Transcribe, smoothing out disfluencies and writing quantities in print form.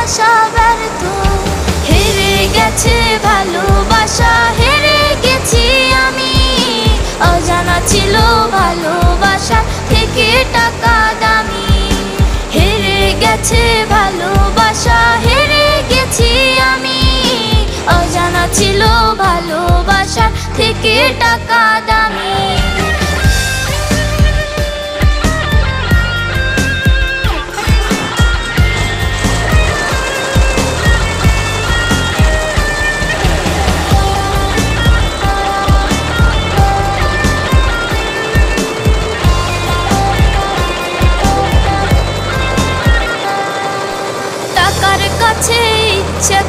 আশা ব্যর্থ। হেরে গেছে ভালোবাসা, হেরে গেছি আমি। অজানা ছিল ভালোবাসা থেকে টাকা দামি। হেরে গেছে ভালোবাসা, হেরে গেছি আমি। অজানা ছিল ভালোবাসা থেকে টাকা দামি। টাকার কাছে ইচ্ছে